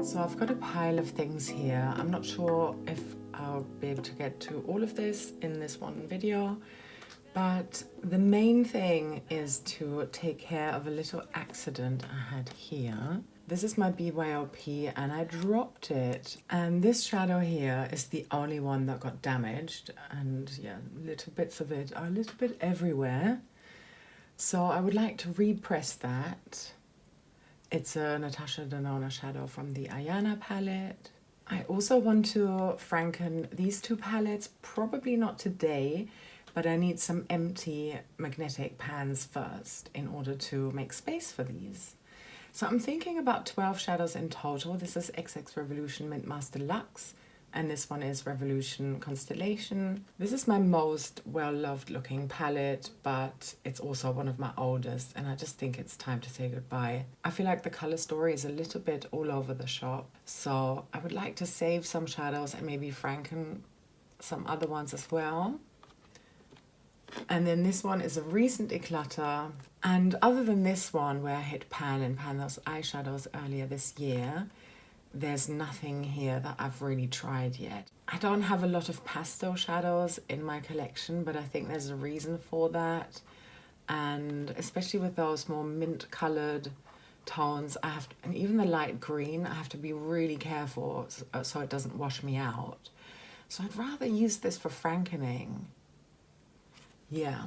So I've got a pile of things here. I'm not sure if I'll be able to get to all of this in this one video, but the main thing is to take care of a little accident I had here. This is my BYOP and I dropped it, and this shadow here is the only one that got damaged, and yeah, little bits of it are a little bit everywhere. So I would like to repress that. It's a Natasha Denona shadow from the Ayana palette. I also want to franken these two palettes, probably not today, but I need some empty magnetic pans first in order to make space for these. So I'm thinking about 12 shadows in total. This is XX Revolution Mint Master Luxe, and this one is Revolution Constellation. This is my most well-loved looking palette, but it's also one of my oldest, and I just think it's time to say goodbye. I feel like the color story is a little bit all over the shop, so I would like to save some shadows and maybe franken some other ones as well. And then this one is a recent declutter, and other than this one where I hit pan and pan those eyeshadows earlier this year, there's nothing here that I've really tried yet. I don't have a lot of pastel shadows in my collection, but I think there's a reason for that. And especially with those more mint colored tones, and even the light green, I have to be really careful so it doesn't wash me out. So I'd rather use this for frankening. Yeah,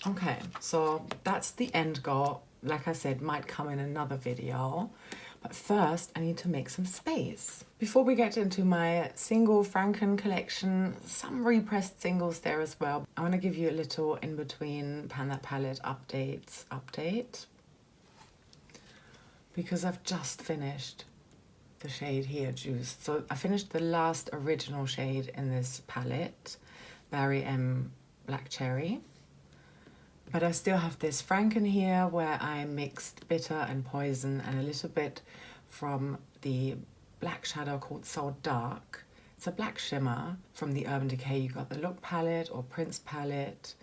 okay, so that's the end goal. Like I said, might come in another video. But first, I need to make some space. Before we get into my single Franken collection, some repressed singles there as well, I want to give you a little in-between Pan That Palette update. Because I've just finished the shade here, Juiced. So I finished the last original shade in this palette, Barry M Black Cherry. But I still have this Franken here where I mixed bitter and poison and a little bit from the black shadow called So Dark. It's a black shimmer from the Urban Decay. You got the Look palette or Prince palette,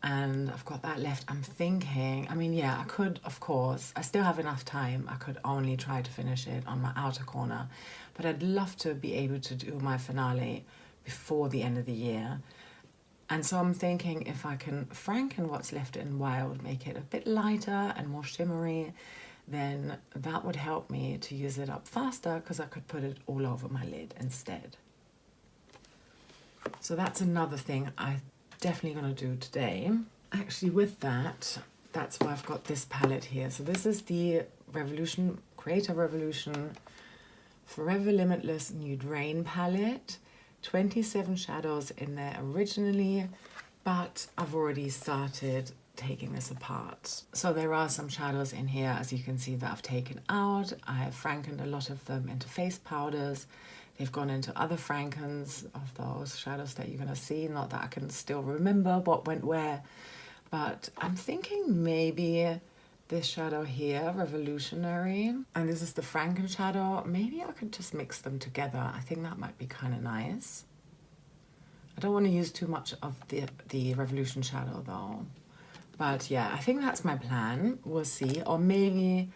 and I've got that left. I'm thinking, I mean, yeah, I could, of course, I still have enough time. I could only try to finish it on my outer corner, but I'd love to be able to do my finale before the end of the year. And so I'm thinking if I can franken what's left in Wild, make it a bit lighter and more shimmery, then that would help me to use it up faster because I could put it all over my lid instead. So that's another thing I'm definitely going to do today. Actually, with that, that's why I've got this palette here. So this is the Creator Revolution Forever Limitless Nude Rain palette. 27 shadows in there originally, but I've already started taking this apart. So there are some shadows in here, as you can see, that I've taken out. I have frankened a lot of them into face powders. They've gone into other frankens of those shadows that you're going to see. Not that I can still remember what went where, but I'm thinking maybe this shadow here, Revolutionary, and this is the Franken shadow. Maybe I could just mix them together. I think that might be kind of nice. I don't want to use too much of the Revolution shadow though. But yeah, I think that's my plan. We'll see. Or maybe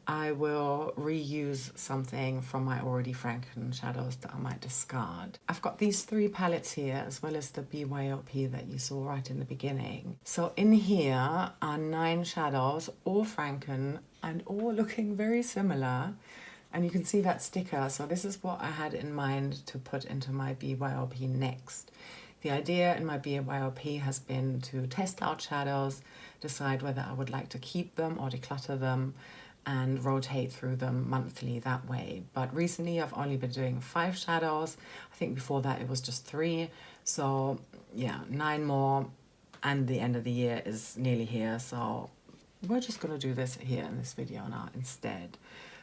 I will reuse something from my already Franken shadows that I might discard. I've got these three palettes here, as well as the BYOP that you saw right in the beginning. So in here are 9 shadows, all Franken, and all looking very similar. And you can see that sticker. So this is what I had in mind to put into my BYOP next. The idea in my BYOP has been to test out shadows, decide whether I would like to keep them or declutter them, and rotate through them monthly that way. But recently I've only been doing 5 shadows. I think before that it was just 3. So yeah, 9 more, and the end of the year is nearly here. So we're just gonna do this here in this video now instead.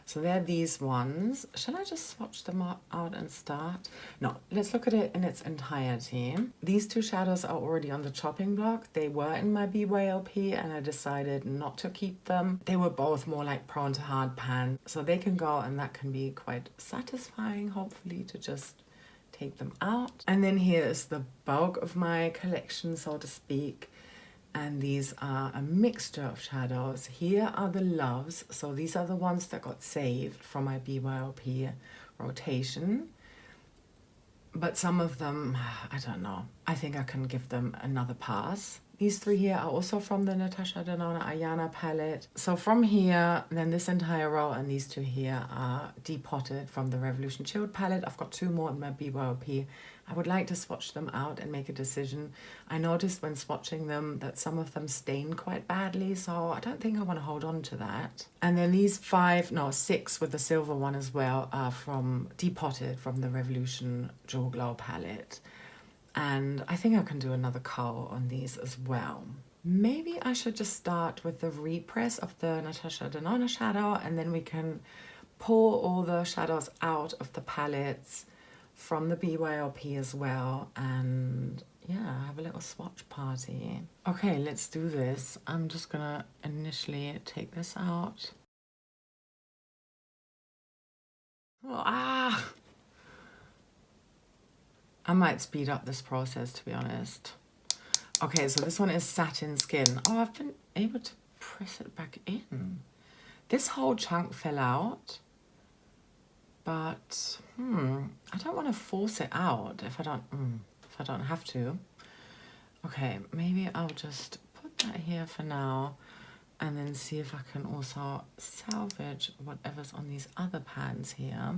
So they're these ones. Shall I just swatch them out and start? No, let's look at it in its entirety. These 2 shadows are already on the chopping block. They were in my BYOP and I decided not to keep them. They were both more like prone to hard pan. So they can go, and that can be quite satisfying, hopefully, to just take them out. And then here is the bulk of my collection, so to speak. And these are a mixture of shadows. Here are the loves. So these are the ones that got saved from my BYOP rotation. But some of them, I don't know. I think I can give them another pass. These three here are also from the Natasha Denona Ayana palette. So from here, then this entire row and these two here are depotted from the Revolution Chilled palette. I've got two more in my BYOP. I would like to swatch them out and make a decision. I noticed when swatching them that some of them stain quite badly, so I don't think I want to hold on to that. And then these six with the silver one as well are depotted from the Revolution Jewel Glow palette. And I think I can do another color on these as well. Maybe I should just start with the repress of the Natasha Denona shadow, and then we can pour all the shadows out of the palettes from the BYOP as well, and yeah, have a little swatch party. Okay, let's do this. I'm just gonna initially take this out. I might speed up this process, to be honest. Okay, so this one is Satin Skin. Oh, I've been able to press it back in. This whole chunk fell out. But I don't want to force it out if I don't have to. Okay, maybe I'll just put that here for now, and then see if I can also salvage whatever's on these other pans here.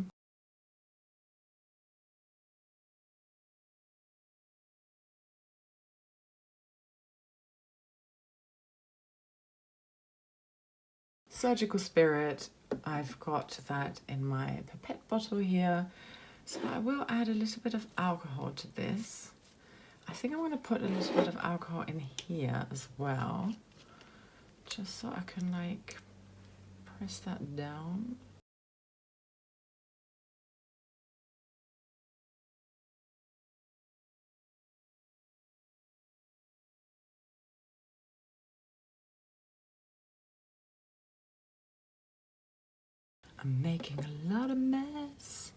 Surgical Spirit, I've got that in my pipette bottle here. So I will add a little bit of alcohol to this. I think I'm going to put a little bit of alcohol in here as well, just so I can like press that down. I'm making a lot of mess.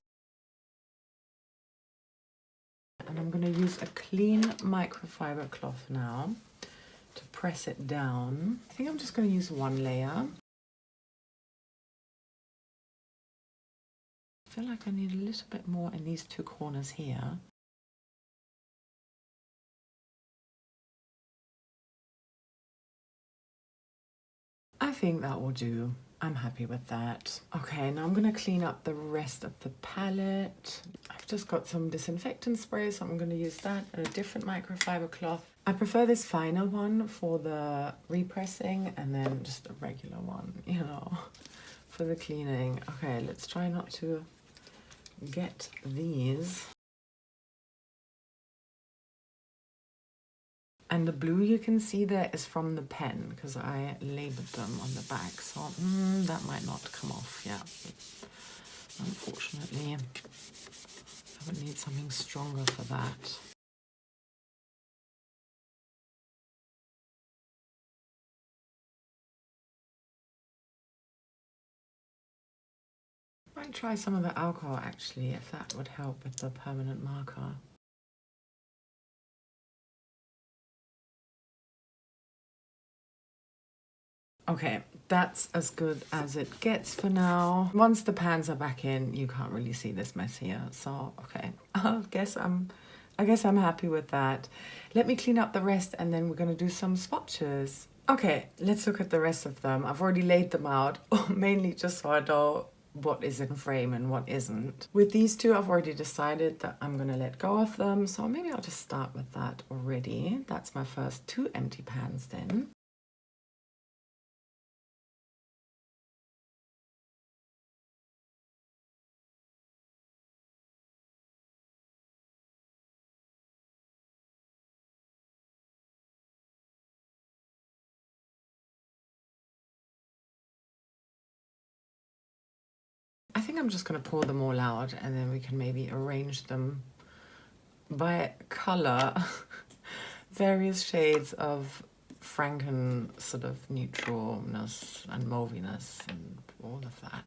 And I'm going to use a clean microfiber cloth now to press it down. I think I'm just going to use one layer. I feel like I need a little bit more in these two corners here. I think that will do. I'm happy with that. Okay, now I'm going to clean up the rest of the palette. I've just got some disinfectant spray, so I'm going to use that and a different microfiber cloth. I prefer this finer one for the repressing, and then just a regular one, you know, for the cleaning. Okay, let's try not to get these. And the blue you can see there is from the pen, because I labeled them on the back. So that might not come off, yeah. Unfortunately, I would need something stronger for that. Might try some of the alcohol actually, if that would help with the permanent marker. Okay, that's as good as it gets for now. Once the pans are back in, you can't really see this mess here. So, okay, I guess I'm happy with that. Let me clean up the rest, and then we're gonna do some swatches. Okay, let's look at the rest of them. I've already laid them out, mainly just so I know what is in frame and what isn't. With these two, I've already decided that I'm gonna let go of them. So maybe I'll just start with that already. That's my first two empty pans then. I think I'm just going to pour them all out, and then we can maybe arrange them by color. Various shades of Franken sort of neutralness and mauviness and all of that.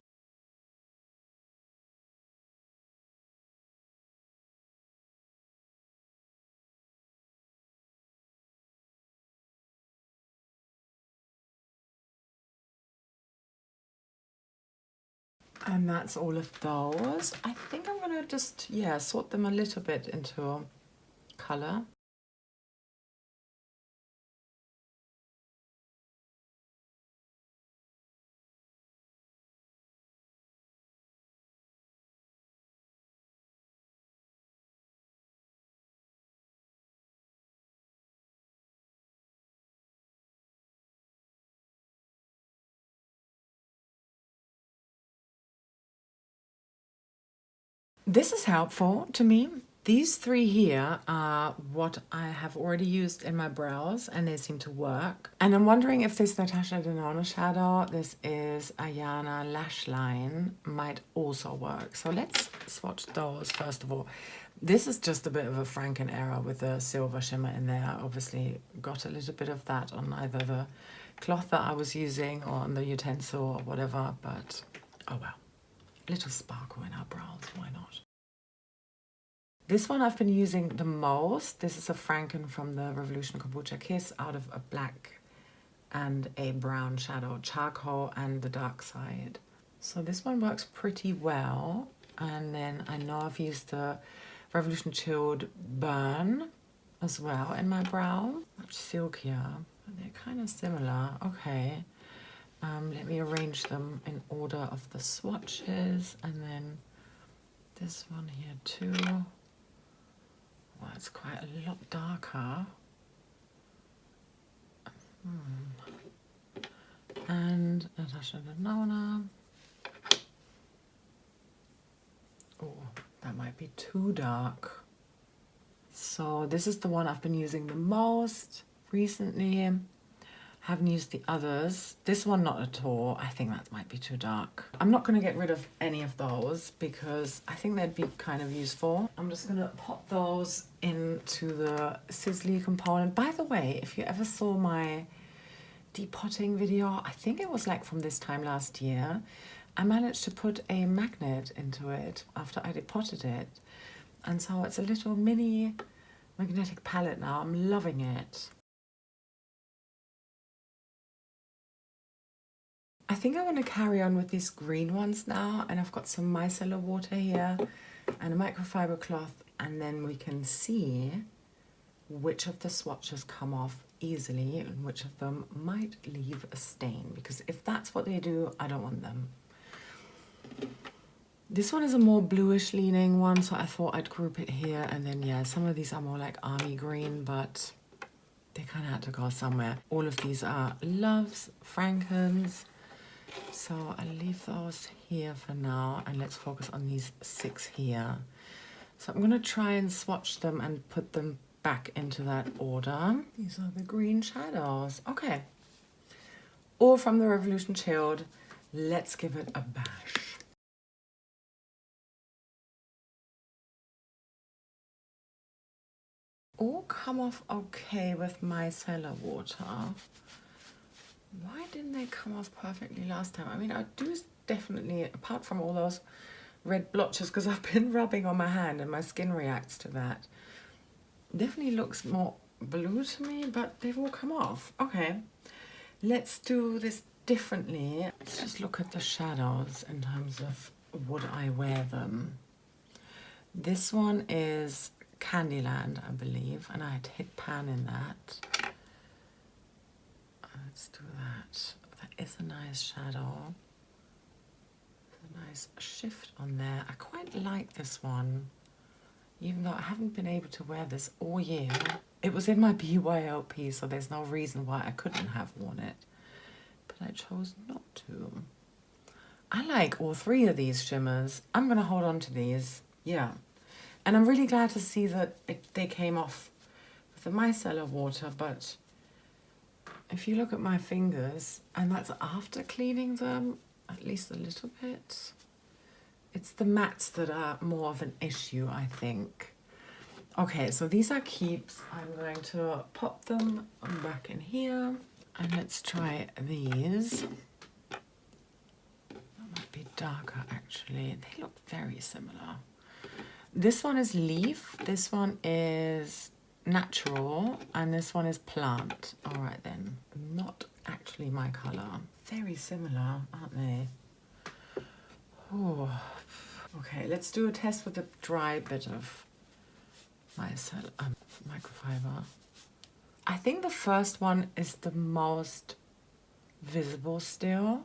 And that's all of those. I think I'm gonna just, yeah, sort them a little bit into color. This is helpful to me. These three here are what I have already used in my brows and they seem to work. And I'm wondering if this Natasha Denona shadow, this is Ayana Lash Line, might also work. So let's swatch those first of all. This is just a bit of a Franken error with the silver shimmer in there. Obviously got a little bit of that on either the cloth that I was using or on the utensil or whatever, but oh well. Little sparkle in our brows, why not? This one I've been using the most. This is a Franken from the Revolution Kombucha Kiss out of a black and a brown shadow, charcoal and the dark side. So this one works pretty well. And then I know I've used the Revolution Chilled Burn as well in my brow. Much silkier, but they're kind of similar. Okay. Let me arrange them in order of the swatches, and then this one here too. Well, it's quite a lot darker. And Natasha Denona. Oh, that might be too dark. So this is the one I've been using the most recently. Haven't used the others. This one not at all. I think that might be too dark. I'm not going to get rid of any of those because I think they'd be kind of useful. I'm just going to pop those into the sizzly component. By the way, if you ever saw my depotting video, I think it was like from this time last year, I managed to put a magnet into it after I depotted it. And so it's a little mini magnetic palette now. I'm loving it. I think I want to carry on with these green ones now, and I've got some micellar water here and a microfiber cloth, and then we can see which of the swatches come off easily and which of them might leave a stain, because if that's what they do, I don't want them. This one is a more bluish leaning one, so I thought I'd group it here, and then yeah, some of these are more like army green, but they kind of had to go somewhere. All of these are Loves, Frankens. So I'll leave those here for now, and let's focus on these 6 here. So I'm going to try and swatch them and put them back into that order. These are the green shadows. Okay. All from the Revolution Chilled. Let's give it a bash. All come off okay with micellar water. Why didn't they come off perfectly last time? I mean, I do definitely, apart from all those red blotches, because I've been rubbing on my hand and my skin reacts to that. Definitely looks more blue to me, but they've all come off. Okay, let's do this differently. Let's just look at the shadows in terms of would I wear them. This one is Candyland, I believe, and I had hit pan in that. Let's do that. That is a nice shadow. A nice shift on there. I quite like this one, even though I haven't been able to wear this all year. It was in my BYLP, so there's no reason why I couldn't have worn it, but I chose not to. I like all 3 of these shimmers. I'm going to hold on to these. Yeah. And I'm really glad to see that they came off with the micellar water, but if you look at my fingers, and that's after cleaning them, at least a little bit, it's the mattes that are more of an issue, I think. Okay, so these are keeps. I'm going to pop them back in here, and let's try these. That might be darker, actually. They look very similar. This one is Leaf, this one is Natural, and this one is Plant. All right then, not actually my color. Very similar, aren't they? Oh. Okay, let's do a test with a dry bit of microfiber. I think the first one is the most visible still.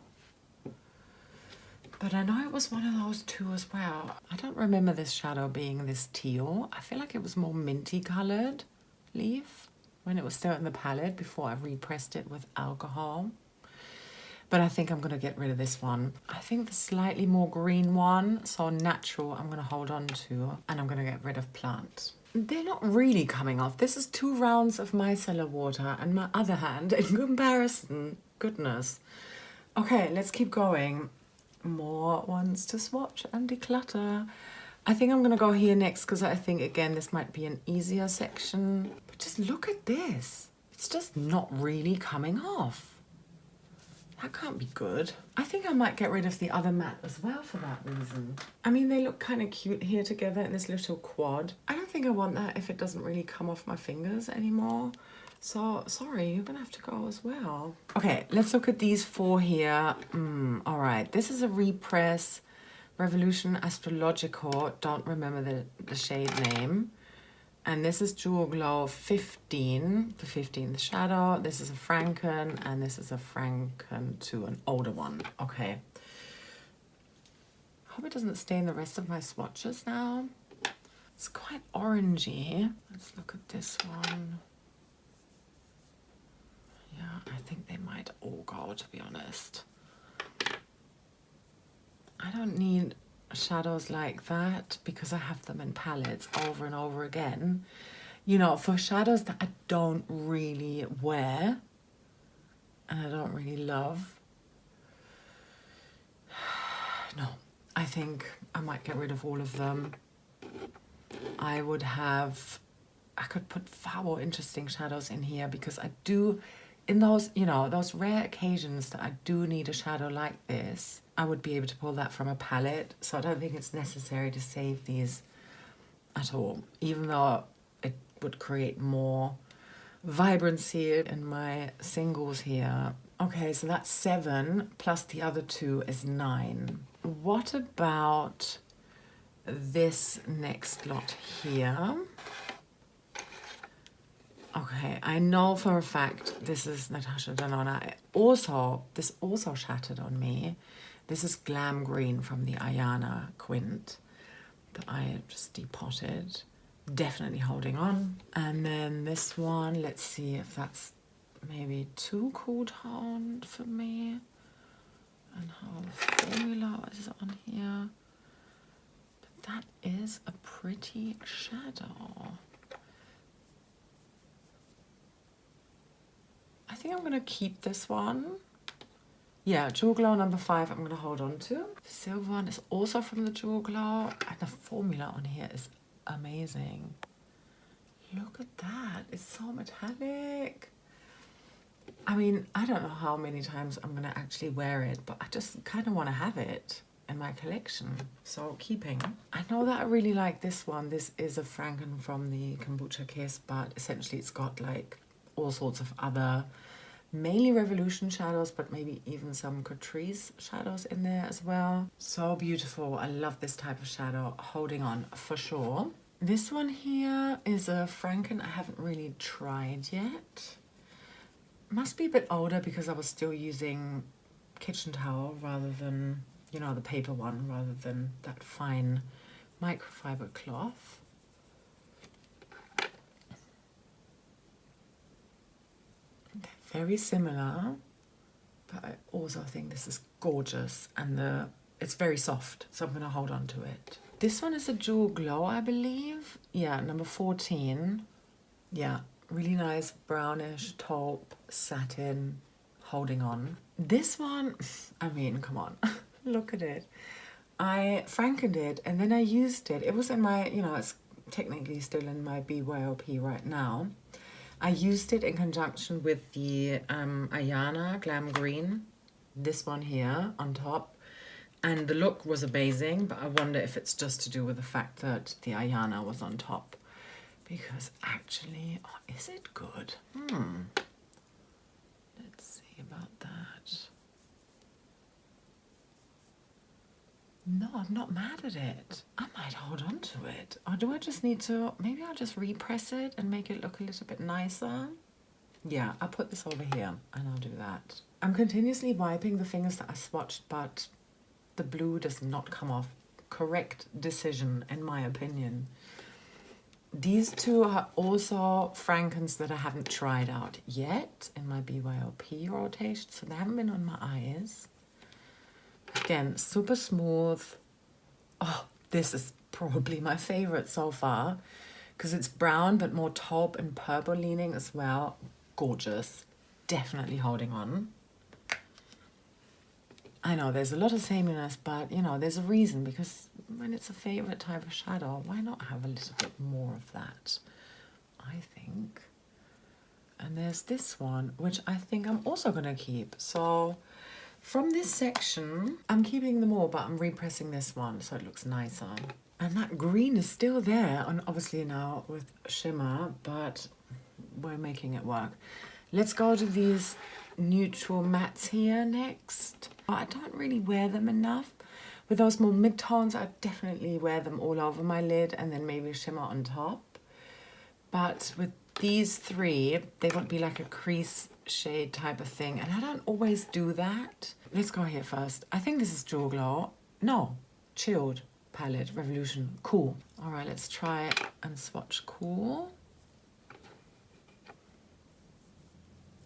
But I know it was one of those two as well. I don't remember this shadow being this teal. I feel like it was more minty colored leaf when it was still in the palette before I repressed it with alcohol. But I think I'm going to get rid of this one. I think the slightly more green one, so natural, I'm going to hold on to. And I'm going to get rid of plant. They're not really coming off. This is 2 rounds of micellar water. And my other hand, in comparison, goodness. Okay, let's keep going. More ones to swatch and declutter. I think I'm going to go here next because I think, again, this might be an easier section. But just look at this. It's just not really coming off. That can't be good. I think I might get rid of the other matte as well for that reason. I mean, they look kind of cute here together in this little quad. I don't think I want that if it doesn't really come off my fingers anymore. So, sorry, you're gonna have to go as well. Okay, let's look at these 4 here. All right, this is a Repress Revolution Astrological. Don't remember the shade name. And this is Jewel Glow 15, the 15th shadow. This is a Franken, and this is a Franken 2, an older one. Okay. Hope it doesn't stain the rest of my swatches now. It's quite orangey. Let's look at this one. Yeah, I think they might all go, to be honest. I don't need shadows like that because I have them in palettes over and over again. You know, for shadows that I don't really wear and I don't really love. No, I think I might get rid of all of them. I could put far more interesting shadows in here because I do, in those, you know, those rare occasions that I do need a shadow like this, I would be able to pull that from a palette. So I don't think it's necessary to save these at all, even though it would create more vibrancy in my singles here. Okay, so that's 7 plus the other 2 is 9. What about this next lot here? Okay, I know for a fact this is Natasha Denona. This also shattered on me. This is Glam Green from the Ayana Quint that I just depotted. Definitely holding on. And then this one, let's see if that's maybe too cool toned for me. And how the formula is on here. But that is a pretty shadow. I think I'm going to keep this one. Yeah, Jewel Glow number 5 I'm going to hold on to. The silver one is also from the Jewel Glow. And the formula on here is amazing. Look at that. It's so metallic. I mean, I don't know how many times I'm going to actually wear it, but I just kind of want to have it in my collection. So keeping. I know that I really like this one. This is a Franken from the Kombucha Kiss, but essentially it's got like all sorts of other, mainly Revolution shadows, but maybe even some Catrice shadows in there as well. So beautiful. I love this type of shadow. Holding on for sure. This one here is a Franken I haven't really tried yet. Must be a bit older because I was still using kitchen towel rather than, you know, the paper one, rather than that fine microfiber cloth. They're very similar, but I also think this is gorgeous, and it's very soft, so I'm going to hold on to it. This one is a Jewel Glow, I believe. Yeah, number 14. Yeah, really nice brownish taupe satin, holding on. This one, I mean, come on, look at it. I Frankened it and then I used it. It was in my, you know, it's technically still in my BYOP right now. I used it in conjunction with the Ayana Glam Green, this one here on top. And the look was amazing, but I wonder if it's just to do with the fact that the Ayana was on top. Because actually, oh, is it good? Let's see about that. No, I'm not mad at it. I might hold on to it. Or do I just need to, maybe I'll just repress it and make it look a little bit nicer. Yeah, I'll put this over here and I'll do that. I'm continuously wiping the fingers that I swatched, but the blue does not come off. Correct decision, in my opinion. These two are also Frankens that I haven't tried out yet in my BYOP rotation, so they haven't been on my eyes. Again, super smooth. Oh, this is probably my favorite so far because it's brown but more taupe and purple leaning as well. Gorgeous. Definitely holding on. I know there's a lot of sameness, but you know, there's a reason, because when it's a favorite type of shadow, why not have a little bit more of that, I think. And there's this one, which I think I'm also going to keep. So from this section, I'm keeping them all, but I'm repressing this one so it looks nicer. And that green is still there, and obviously now with shimmer, but we're making it work. Let's go to these neutral mattes here next. I don't really wear them enough. With those more mid-tones, I definitely wear them all over my lid and then maybe shimmer on top. But with these three, they would be like a crease shade type of thing, and I don't always do that. Let's go here first. I think this is Jewel Glow. No, Chilled palette, Revolution, Cool. All right, let's try and swatch Cool.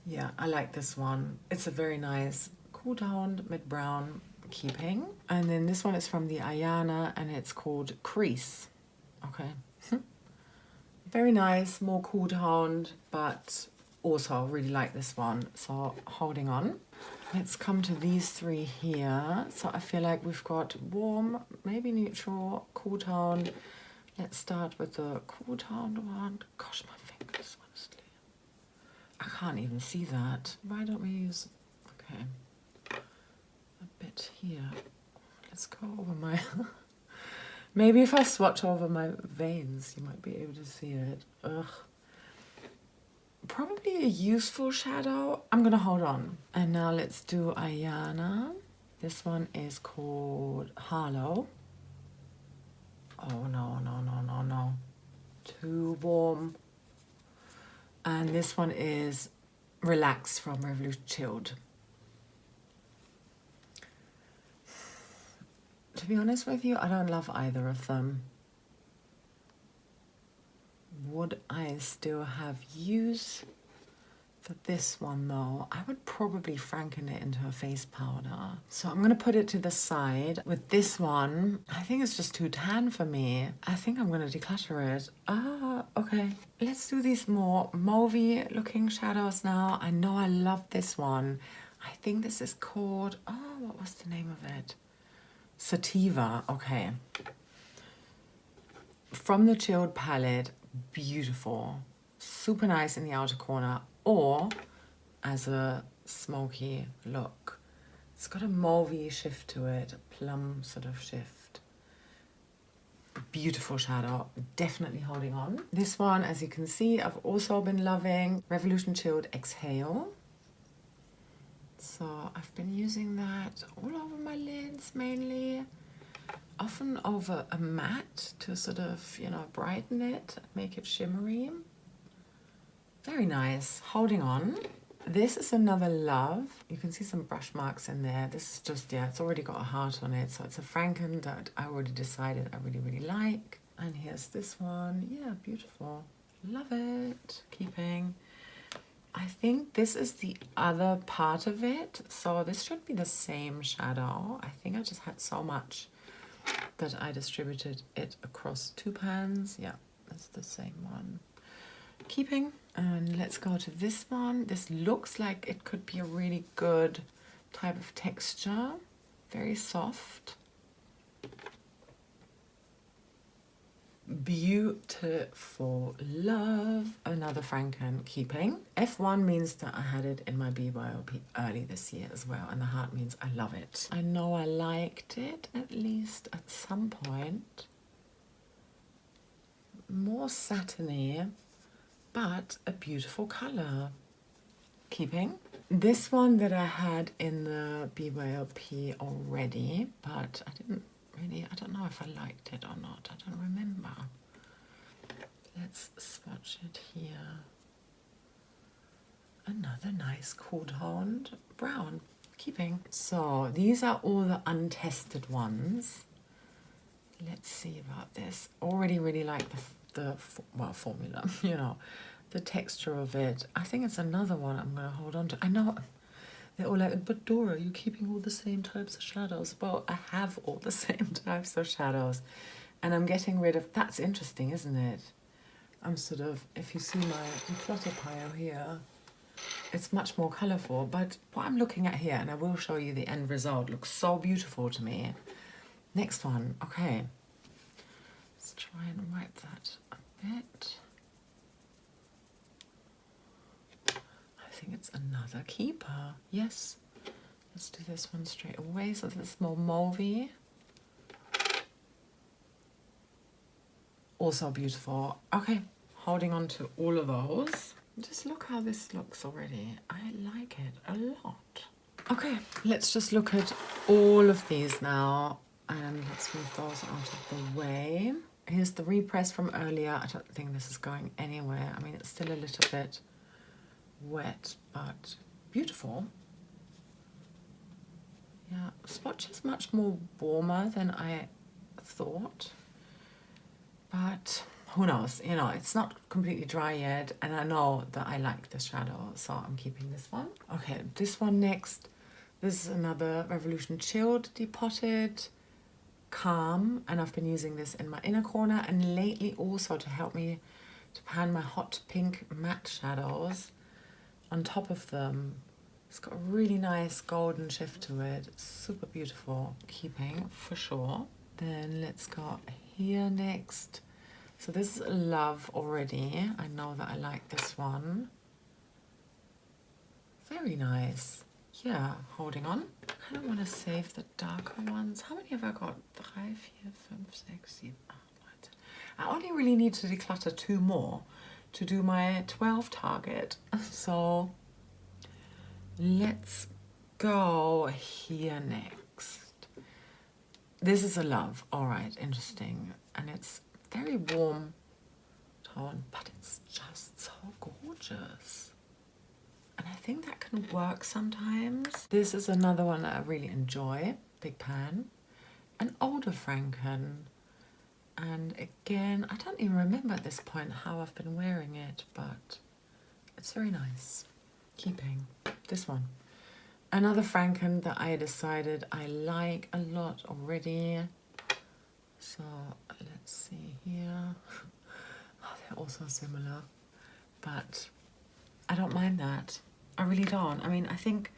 Yeah, I like this one. It's a very nice cool toned mid-brown keeping. And then this one is from the Ayana and it's called Crease. Okay. Very nice, more cool toned, but also really like this one. So holding on. Let's come to these three here. So I feel like we've got warm, maybe neutral, cool toned. Let's start with the cool toned one. Gosh, my fingers, honestly. I can't even see that. Why don't we use, okay, a bit here. Let's go over my, maybe if I swatch over my veins, you might be able to see it. Ugh. Probably a useful shadow. I'm gonna hold on. And now let's do Ayana. This one is called Harlow. Oh no, no, no, no, no. Too warm. And this one is Relax from Revolution Chilled. To be honest with you, I don't love either of them. Would I still have use for this one though? I would probably franken it into a face powder. So I'm gonna put it to the side. With this one, I think it's just too tan for me. I think I'm gonna declutter it. Ah, okay. Let's do these more mauvey looking shadows now. I know I love this one. I think this is called, oh, what was the name of it? Sativa, okay. From the Chilled palette, beautiful. Super nice in the outer corner, or as a smoky look. It's got a mauvey shift to it, a plum sort of shift. Beautiful shadow, definitely holding on. This one, as you can see, I've also been loving. Revolution Chilled Exhale. So I've been using that all over my lids mainly. Often over a matte to sort of, you know, brighten it, make it shimmery. Very nice, holding on. This is another love. You can see some brush marks in there. This is just, yeah, it's already got a heart on it. So it's a Franken that I already decided I really, really like. And here's this one. Yeah, beautiful. Love it. Keeping. I think this is the other part of it. So this should be the same shadow. I think I just had so much that I distributed it across two pans. Yeah, that's the same one. Keeping. And let's go to this one. This looks like it could be a really good type of texture. Very soft. Beautiful. Love. Another Franken keeping. F1 means that I had it in my BYOP early this year as well. And the heart means I love it. I know I liked it at least at some point. More satiny, but a beautiful color. Keeping. This one that I had in the BYOP already, but I didn't really, I don't know if I liked it or not. I don't remember. Let's swatch it here. Another nice cool toned brown. Keeping. So these are all the untested ones. Let's see about this. Already really like the formula, you know, the texture of it. I think it's another one I'm going to hold on to. I know they're all like, but Dora, you're keeping all the same types of shadows. Well, I have all the same types of shadows. And I'm getting rid of, that's interesting, isn't it? I'm sort of, if you see my declutter pile here, it's much more colourful. But what I'm looking at here, and I will show you the end result, looks so beautiful to me. Next one, okay. Let's try and wipe that a bit. I think it's another keeper. Yes. Let's do this one straight away. So this is more mauvey. Also beautiful. Okay, holding on to all of those. Just look how this looks already. I like it a lot. Okay, let's just look at all of these now. And let's move those out of the way. Here's the repress from earlier. I don't think this is going anywhere. I mean, it's still a little bit wet, but beautiful. Yeah, swatch is much more warmer than I thought. But who knows? You know, it's not completely dry yet. And I know that I like the shadow, so I'm keeping this one. Okay, this one next. This is another Revolution Chilled Depotted Calm, and I've been using this in my inner corner and lately also to help me to pan my hot pink matte shadows on top of them. It's got a really nice golden shift to it. It's super beautiful. Keeping for sure. Then let's go here next. So this is a love already. I know that I like this one. Very nice. Yeah, holding on. I kind of want to save the darker ones. How many have I got? 3, 4, 5, 6, 7, 8, 9, 10. I only really need to declutter 2 more to do my 12 target. So let's go here next. This is a love. All right, interesting. And it's very warm tone, but it's just so gorgeous. And I think that can work sometimes. This is another one that I really enjoy. Big Pan. An older Franken. And again, I don't even remember at this point how I've been wearing it, but it's very nice. Keeping. This one. Another Franken that I decided I like a lot already. So let's see here. Oh, they're also similar, but I don't mind that. I really don't. I mean, I think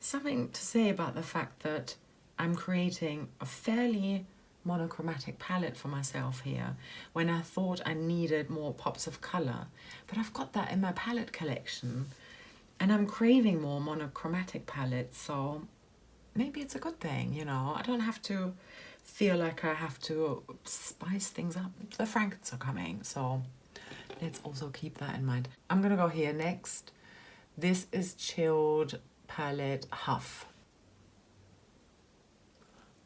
something to say about the fact that I'm creating a fairly monochromatic palette for myself here when I thought I needed more pops of color. But I've got that in my palette collection and I'm craving more monochromatic palettes, so maybe it's a good thing, you know. I don't have to feel like I have to spice things up. The Frankens are coming, so let's also keep that in mind. I'm gonna go here next. This is Chilled Palette Huff.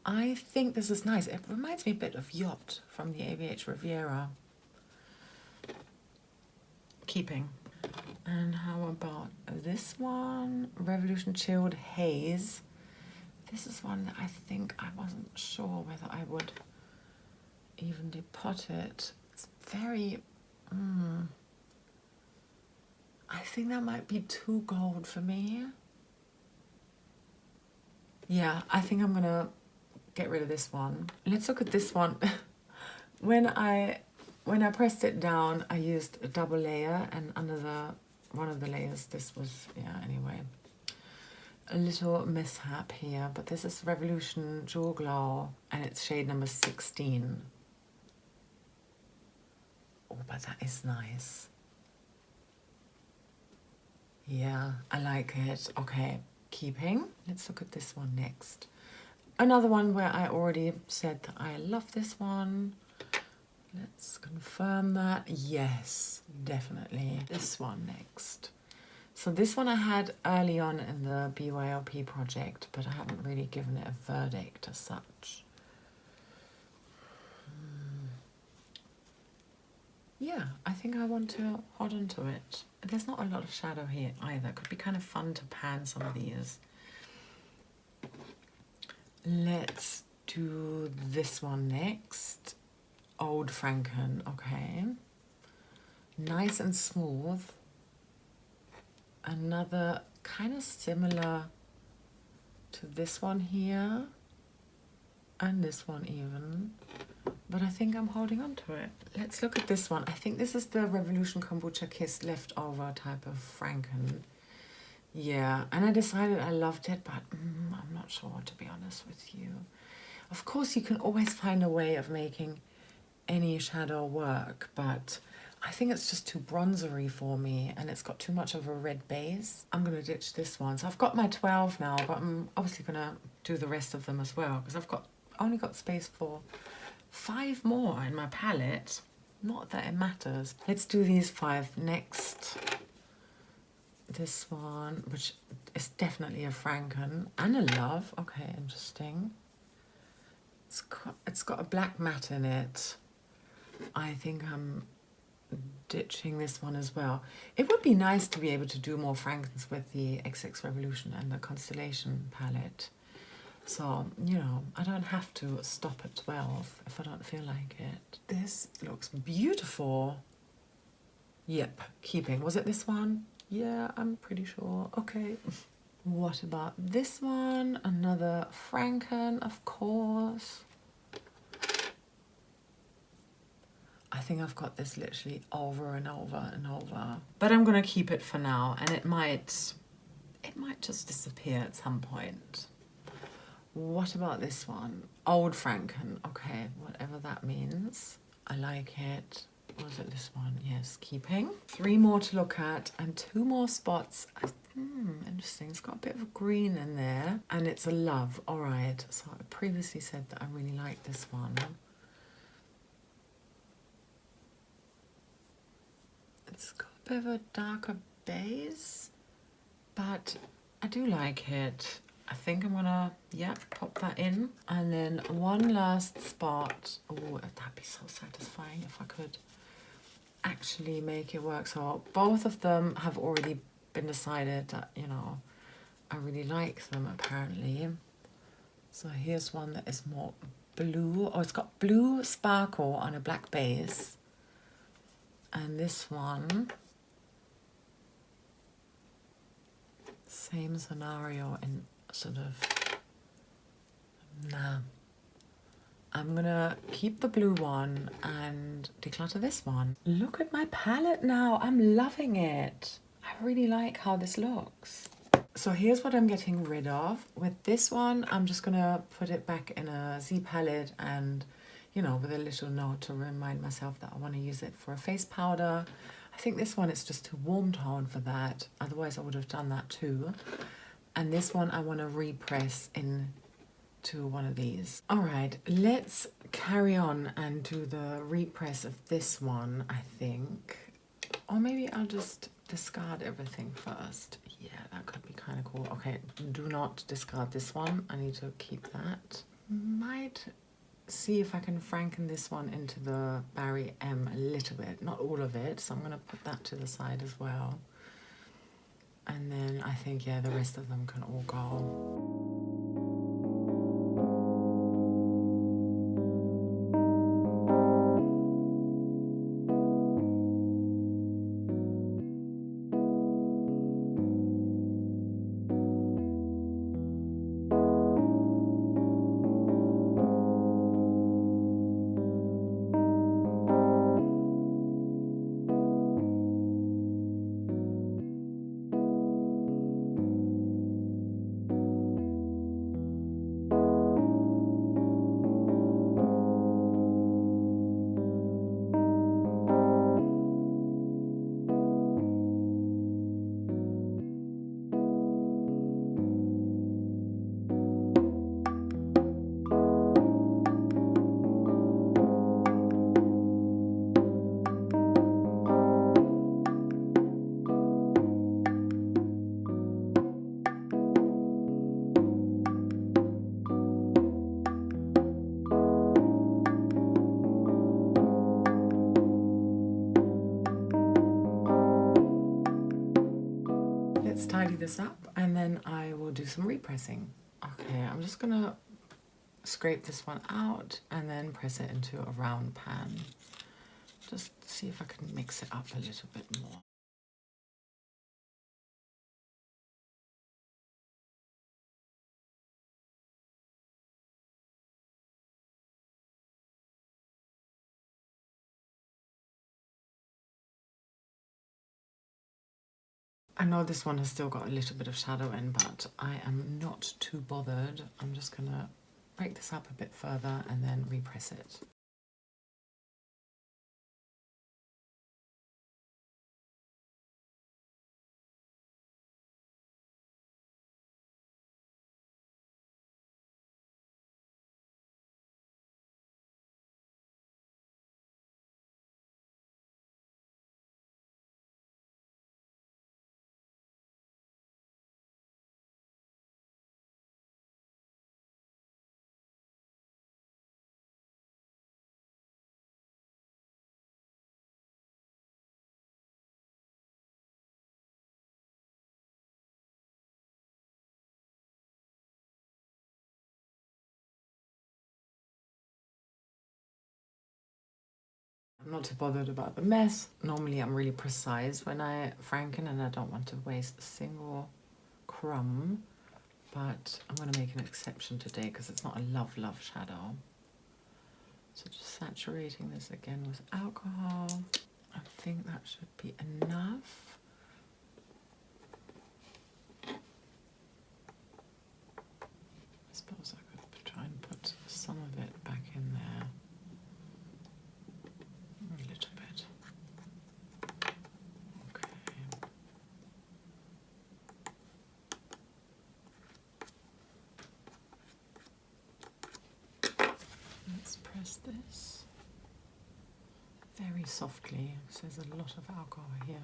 I think this is nice. It reminds me a bit of Yacht from the ABH Riviera. Keeping. And how about this one? Revolution Chilled Haze. This is one that I think I wasn't sure whether I would even depot it. It's very... I think that might be too gold for me. Yeah, I think I'm gonna get rid of this one. Let's look at this one. When I pressed it down, I used a double layer, and under one of the layers, this was, yeah, anyway. A little mishap here, but this is Revolution Jewel Glow, and it's shade number 16. Oh, but that is nice. Yeah, I like it. Okay, keeping. Let's look at this one next. Another one where I already said that I love this one. Let's confirm that. Yes, definitely. This one next. So this one I had early on in the BYOP project, but I haven't really given it a verdict as such. yeah, I think I want to hold on to it. There's not a lot of shadow here either. It could be kind of fun to pan some of these. Let's do this one next. Old Franken, okay. Nice and smooth. Another kind of similar to this one here. And this one even. But I think I'm holding on to it. Let's look at this one. I think this is the Revolution Kombucha Kiss leftover type of Franken. Yeah, and I decided I loved it, but I'm not sure, to be honest with you. Of course, you can always find a way of making any shadow work, but I think it's just too bronzery for me, and it's got too much of a red base. I'm going to ditch this one. So I've got my 12 now, but I'm obviously going to do the rest of them as well, because I've only got space for 5 more in my palette. Not that it matters. Let's do these 5 next. This one, which is definitely a Franken and a Love. Okay, interesting. It's got a black matte in it. I think I'm ditching this one as well. It would be nice to be able to do more Frankens with the XX Revolution and the Constellation palette. So, you know, I don't have to stop at 12 if I don't feel like it. This looks beautiful. Yep, keeping. Was it this one? Yeah, I'm pretty sure. Okay. What about this one? Another Franken, of course. I think I've got this literally over and over and over. But I'm gonna keep it for now, and it might just disappear at some point. What about this one? Old Franken. Okay, whatever that means. I like it. Was it this one? Yes, keeping. 3 more to look at and 2 more spots. Interesting. It's got a bit of green in there, and it's a Love. All right. So I previously said that I really like this one. It's got a bit of a darker base, but I do like it. I think I'm gonna, pop that in. And then one last spot. Oh, that'd be so satisfying if I could actually make it work. So both of them have already been decided that, you know, I really like them apparently. So here's one that is more blue. Oh, it's got blue sparkle on a black base. And this one, same scenario in sort of, I'm gonna keep the blue one and declutter this one. Look at my palette now, I'm loving it. I really like how this looks. So here's what I'm getting rid of. With this one, I'm just gonna put it back in a Z palette and, you know, with a little note to remind myself that I wanna use it for a face powder. I think this one is just too warm tone for that. Otherwise I would have done that too. And this one I wanna repress into one of these. All right, let's carry on and do the repress of this one, I think. Or maybe I'll just discard everything first. Yeah, that could be kind of cool. Okay, do not discard this one. I need to keep that. Might see if I can Franken this one into the Barry M a little bit. Not all of it, so I'm going to put that to the side as well. And then I think, yeah, the rest of them can all go. tidy this up and then I will do some repressing. Okay, I'm just gonna scrape this one out and then press it into a round pan. Just see if I can mix it up a little bit more. I know this one has still got a little bit of shadow in, but I am not too bothered. I'm just gonna break this up a bit further and then repress it. I'm not too bothered about the mess. Normally I'm really precise when I franken and I don't want to waste a single crumb, but I'm going to make an exception today because it's not a love shadow. So just saturating this again with alcohol. I think that should be enough. I suppose I could try and put some of it back in there. A little bit. Okay. Let's press this very softly. There's a lot of alcohol here.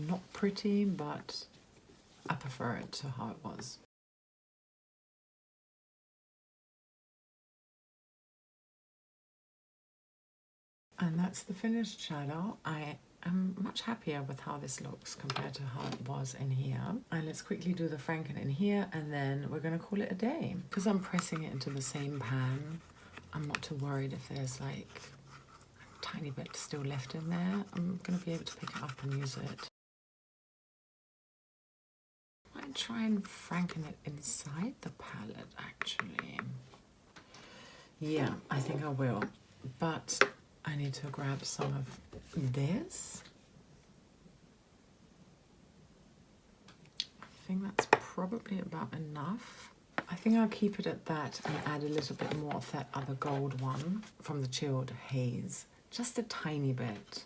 Not pretty, but I prefer it to how it was. And that's the finished shadow. I am much happier with how this looks compared to how it was in here. And let's quickly do the franken in here and then we're gonna call it a day. Because I'm pressing it into the same pan, I'm not too worried if there's like a tiny bit still left in there. I'm gonna be able to pick it up and use it. I might try and franken it inside the palette actually. Yeah, I think I will. But I need to grab some of this. I think that's probably about enough. I think I'll keep it at that and add a little bit more of that other gold one from the Chilled Haze. Just a tiny bit.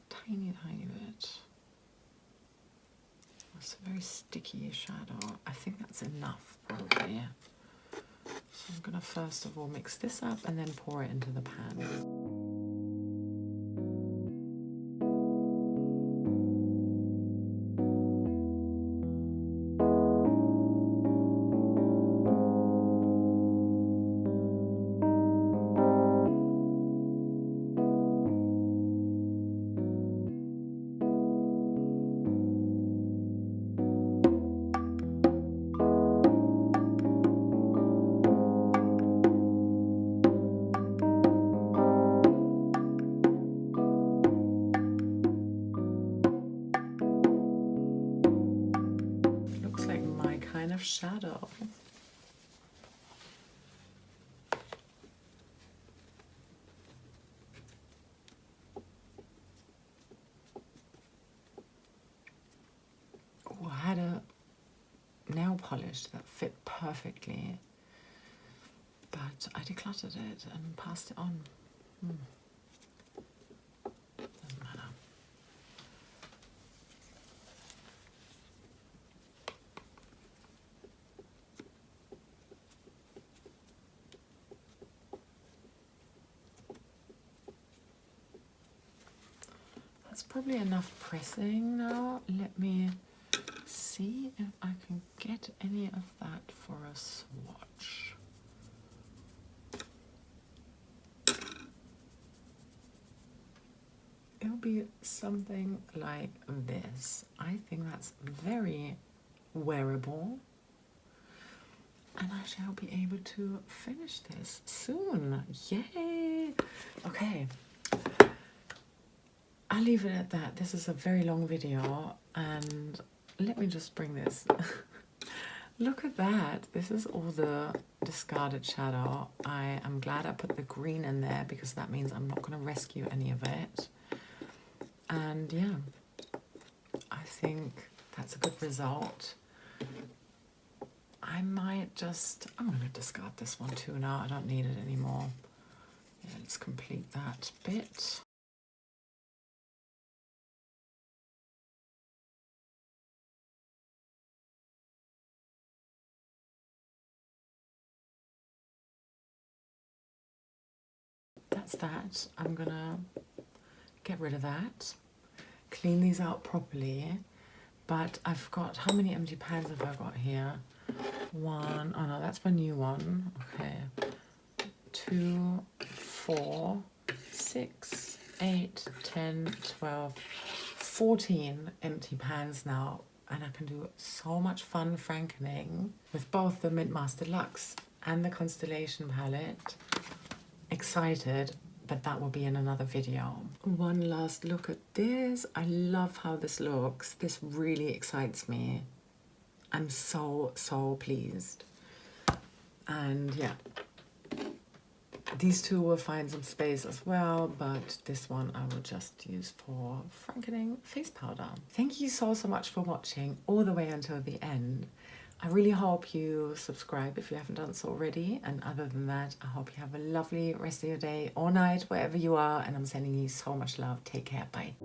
Tiny bit. It's a very sticky shadow. I think that's enough probably. So I'm gonna first of all mix this up and then pour it into the pan. Shadow. Oh, I had a nail polish that fit perfectly, but I decluttered it and passed it on. Doesn't matter. that's probably enough pressing now. Let me see if I can get any of that for a swatch. It'll be something like this. I think that's very wearable. And I shall be able to finish this soon. Yay! Okay. I'll leave it at that. This is a very long video, and let me just bring this. Look at that. This is all the discarded shadow. I am glad I put the green in there because that means I'm not going to rescue any of it. And yeah, I think that's a good result. I'm going to discard this one too now. I don't need it anymore. Yeah, let's complete that bit. That's that. I'm gonna get rid of that, clean these out properly. But I've got, how many empty pans have I got here? One, oh no, that's my new one. Okay, 2, 4, 6, 8, 10, 12, 14 empty pans now. And I can do so much fun frankening with both the Mint Master Luxe and the Constellation palette. Excited, but that will be in another video. One last look at this. I love how this looks. This really excites me. I'm so pleased. And yeah, these two will find some space as well, but this one I will just use for frankening face powder. Thank you so much for watching all the way until the end. I really hope you subscribe if you haven't done so already. And other than that, I hope you have a lovely rest of your day or night, wherever you are. And I'm sending you so much love. Take care. Bye.